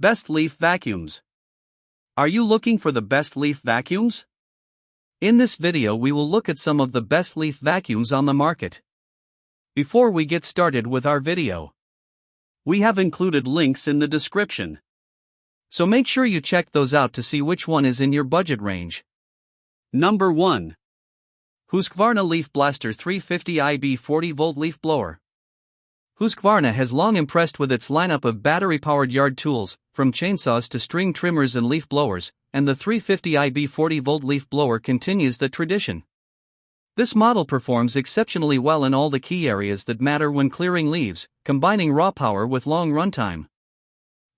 Best leaf vacuums. Are you looking for the best leaf vacuums? In this video we will look at some of the best leaf vacuums on the market. Before we get started with our video, we have included links in the description, so make sure you check those out to see which one is in your budget range. Number 1. Husqvarna Leaf Blaster 350 IB 40V Leaf Blower. Husqvarna has long impressed with its lineup of battery-powered yard tools, from chainsaws to string trimmers and leaf blowers, and the 350 IB 40V leaf blower continues the tradition. This model performs exceptionally well in all the key areas that matter when clearing leaves, combining raw power with long runtime.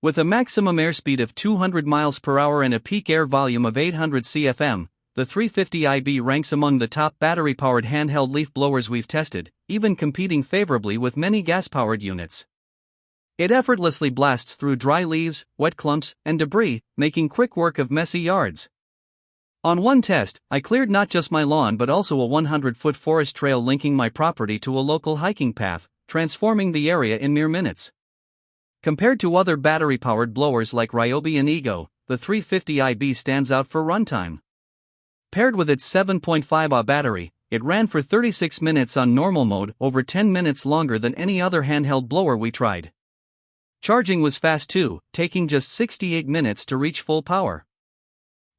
With a maximum airspeed of 200 miles per hour and a peak air volume of 800 CFM, the 350 IB ranks among the top battery-powered handheld leaf blowers we've tested, even competing favorably with many gas-powered units. It effortlessly blasts through dry leaves, wet clumps, and debris, making quick work of messy yards. On one test, I cleared not just my lawn but also a 100-foot forest trail linking my property to a local hiking path, transforming the area in mere minutes. Compared to other battery-powered blowers like Ryobi and Ego, the 350 IB stands out for runtime. Paired with its 7.5Ah battery, it ran for 36 minutes on normal mode, over 10 minutes longer than any other handheld blower we tried. Charging was fast too, taking just 68 minutes to reach full power.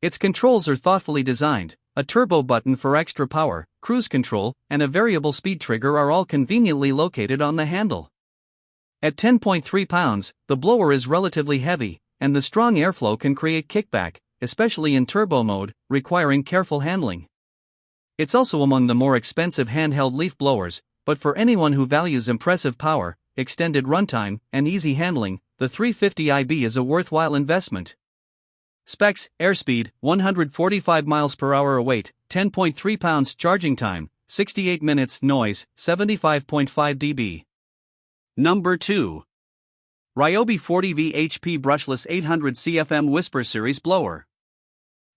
Its controls are thoughtfully designed. A turbo button for extra power, cruise control, and a variable speed trigger are all conveniently located on the handle. At 10.3 pounds, the blower is relatively heavy, and the strong airflow can create kickback, especially in turbo mode, requiring careful handling. It's also among the more expensive handheld leaf blowers, but for anyone who values impressive power, extended runtime, and easy handling, the 350 IB is a worthwhile investment. Specs: airspeed, 145 miles per hour. Weight, 10.3 pounds. Charging time, 68 minutes. Noise, 75.5 dB. Number 2. Ryobi 40V HP Brushless 800 CFM Whisper Series Blower.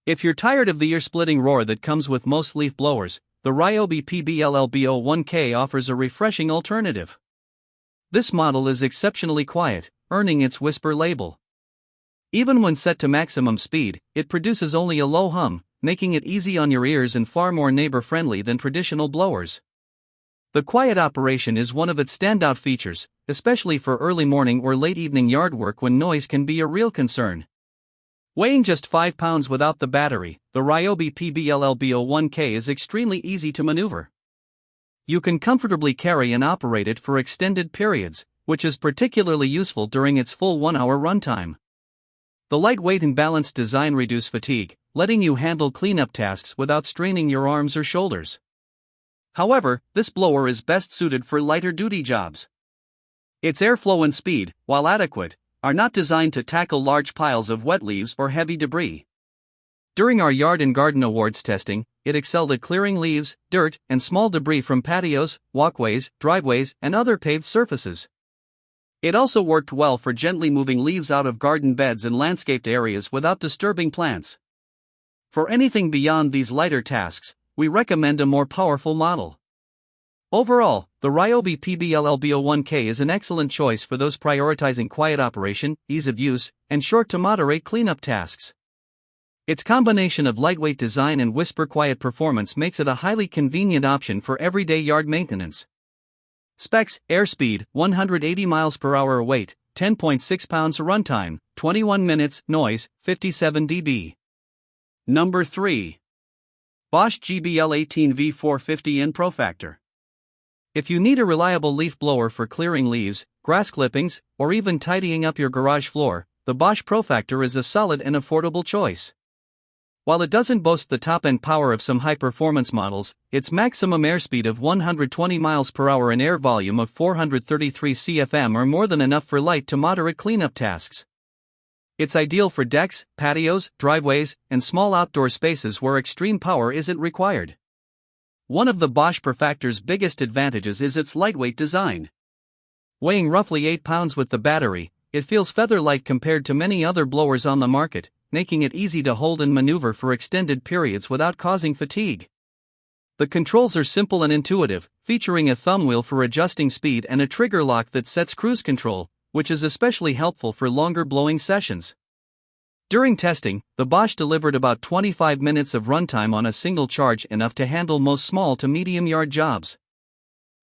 If you're tired of the ear-splitting roar that comes with most leaf blowers, the Ryobi PBLLBO1K offers a refreshing alternative. This model is exceptionally quiet, earning its whisper label. Even when set to maximum speed, it produces only a low hum, making it easy on your ears and far more neighbor-friendly than traditional blowers. The quiet operation is one of its standout features, especially for early morning or late evening yard work when noise can be a real concern. Weighing just 5 pounds without the battery, the Ryobi PBLLBO1K is extremely easy to maneuver. You can comfortably carry and operate it for extended periods, which is particularly useful during its full 1-hour runtime. The lightweight and balanced design reduce fatigue, letting you handle cleanup tasks without straining your arms or shoulders. However, this blower is best suited for lighter-duty jobs. Its airflow and speed, while adequate, are not designed to tackle large piles of wet leaves or heavy debris. During our Yard and Garden Awards testing, it excelled at clearing leaves, dirt, and small debris from patios, walkways, driveways, and other paved surfaces. It also worked well for gently moving leaves out of garden beds and landscaped areas without disturbing plants. For anything beyond these lighter tasks, we recommend a more powerful model. Overall, the Ryobi PBLLBO1K is an excellent choice for those prioritizing quiet operation, ease of use, and short to moderate cleanup tasks. Its combination of lightweight design and whisper-quiet performance makes it a highly convenient option for everyday yard maintenance. Specs: airspeed, 180 miles per hour. Weight, 10.6 pounds. Runtime, 21 minutes. Noise, 57 dB. Number 3. Bosch GBL18V 450N Profactor. If you need a reliable leaf blower for clearing leaves, grass clippings, or even tidying up your garage floor, the Bosch Profactor is a solid and affordable choice. While it doesn't boast the top-end power of some high-performance models, its maximum airspeed of 120 miles per hour and air volume of 433 CFM are more than enough for light to moderate cleanup tasks. It's ideal for decks, patios, driveways, and small outdoor spaces where extreme power isn't required. One of the Bosch Profactor's biggest advantages is its lightweight design. Weighing roughly 8 pounds with the battery, it feels feather-light compared to many other blowers on the market, making it easy to hold and maneuver for extended periods without causing fatigue. The controls are simple and intuitive, featuring a thumb wheel for adjusting speed and a trigger lock that sets cruise control, which is especially helpful for longer blowing sessions. During testing, the Bosch delivered about 25 minutes of runtime on a single charge, enough to handle most small to medium yard jobs.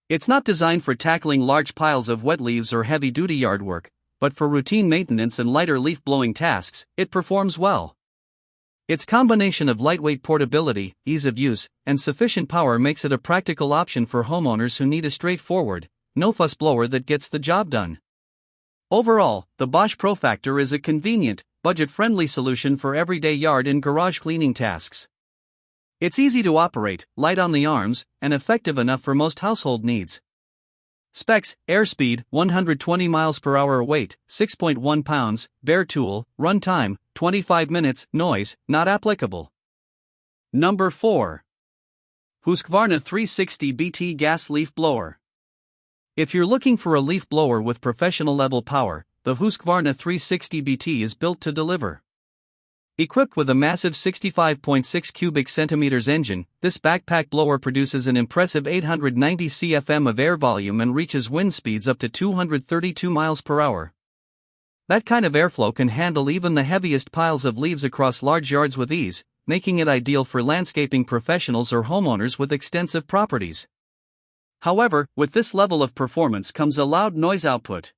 It's not designed for tackling large piles of wet leaves or heavy-duty yard work, but for routine maintenance and lighter leaf-blowing tasks, it performs well. Its combination of lightweight portability, ease of use, and sufficient power makes it a practical option for homeowners who need a straightforward, no-fuss blower that gets the job done. Overall, the Bosch Profactor is a convenient, budget-friendly solution for everyday yard and garage cleaning tasks. It's easy to operate, light on the arms, and effective enough for most household needs. Specs: airspeed 120 miles per hour, weight 6.1 pounds, bare tool, run time 25 minutes, noise not applicable. Number 4. Husqvarna 360 BT Gas Leaf Blower. If you're looking for a leaf blower with professional level power, the Husqvarna 360 BT is built to deliver. Equipped with a massive 65.6 cubic centimeters engine, this backpack blower produces an impressive 890 cfm of air volume and reaches wind speeds up to 232 miles per hour. That kind of airflow can handle even the heaviest piles of leaves across large yards with ease, making it ideal for landscaping professionals or homeowners with extensive properties. However, with this level of performance comes a loud noise output.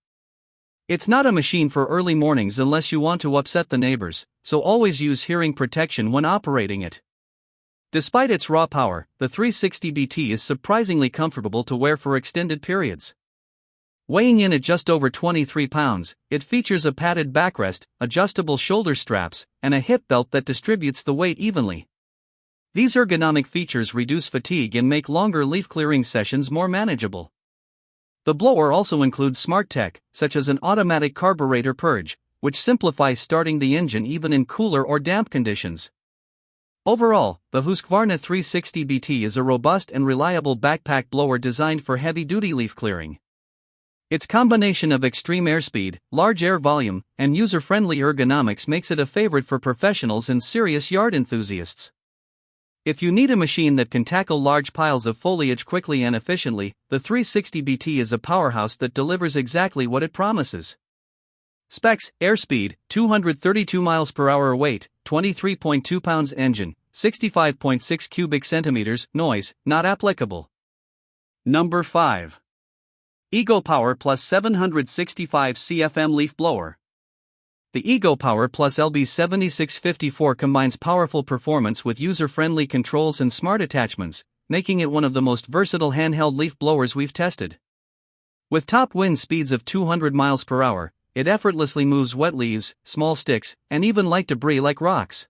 It's not a machine for early mornings unless you want to upset the neighbors, so always use hearing protection when operating it. Despite its raw power, the 360 BT is surprisingly comfortable to wear for extended periods. Weighing in at just over 23 pounds, it features a padded backrest, adjustable shoulder straps, and a hip belt that distributes the weight evenly. These ergonomic features reduce fatigue and make longer leaf clearing sessions more manageable. The blower also includes smart tech, such as an automatic carburetor purge, which simplifies starting the engine even in cooler or damp conditions. Overall, the Husqvarna 360 BT is a robust and reliable backpack blower designed for heavy-duty leaf clearing. Its combination of extreme airspeed, large air volume, and user-friendly ergonomics makes it a favorite for professionals and serious yard enthusiasts. If you need a machine that can tackle large piles of foliage quickly and efficiently, the 360 BT is a powerhouse that delivers exactly what it promises. Specs: airspeed 232 miles per hour, weight 23.2 pounds, engine 65.6 cubic centimeters, noise not applicable. Number 5. Ego Power Plus 765 CFM Leaf Blower. The Ego Power Plus LB7654 combines powerful performance with user-friendly controls and smart attachments, making it one of the most versatile handheld leaf blowers we've tested. With top wind speeds of 200 miles per hour, it effortlessly moves wet leaves, small sticks, and even light debris like rocks.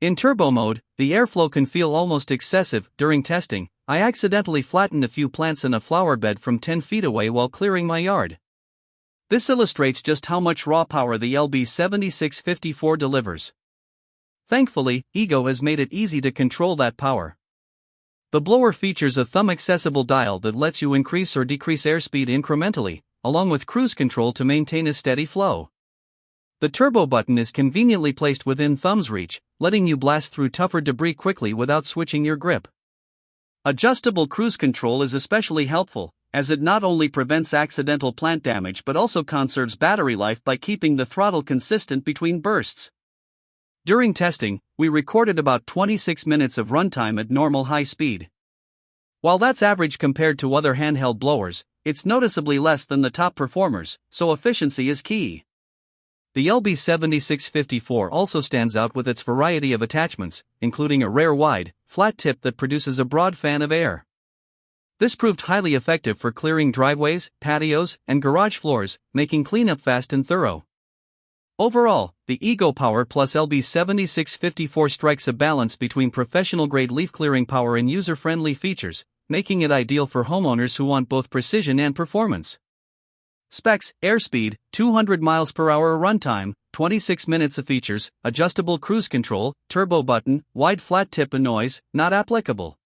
In turbo mode, the airflow can feel almost excessive. During testing, I accidentally flattened a few plants in a flower bed from 10 feet away while clearing my yard. This illustrates just how much raw power the LB7654 delivers. Thankfully, Ego has made it easy to control that power. The blower features a thumb-accessible dial that lets you increase or decrease airspeed incrementally, along with cruise control to maintain a steady flow. The turbo button is conveniently placed within thumb's reach, letting you blast through tougher debris quickly without switching your grip. Adjustable cruise control is especially helpful, as it not only prevents accidental plant damage but also conserves battery life by keeping the throttle consistent between bursts. During testing, we recorded about 26 minutes of runtime at normal high speed. While that's average compared to other handheld blowers, it's noticeably less than the top performers, so efficiency is key. The LB7654 also stands out with its variety of attachments, including a rare wide, flat tip that produces a broad fan of air. This proved highly effective for clearing driveways, patios, and garage floors, making cleanup fast and thorough. Overall, the Ego Power Plus LB7654 strikes a balance between professional-grade leaf-clearing power and user-friendly features, making it ideal for homeowners who want both precision and performance. Specs: airspeed 200 miles per hour, runtime 26 minutes of features, adjustable cruise control, turbo button, wide flat tip, and noise not applicable.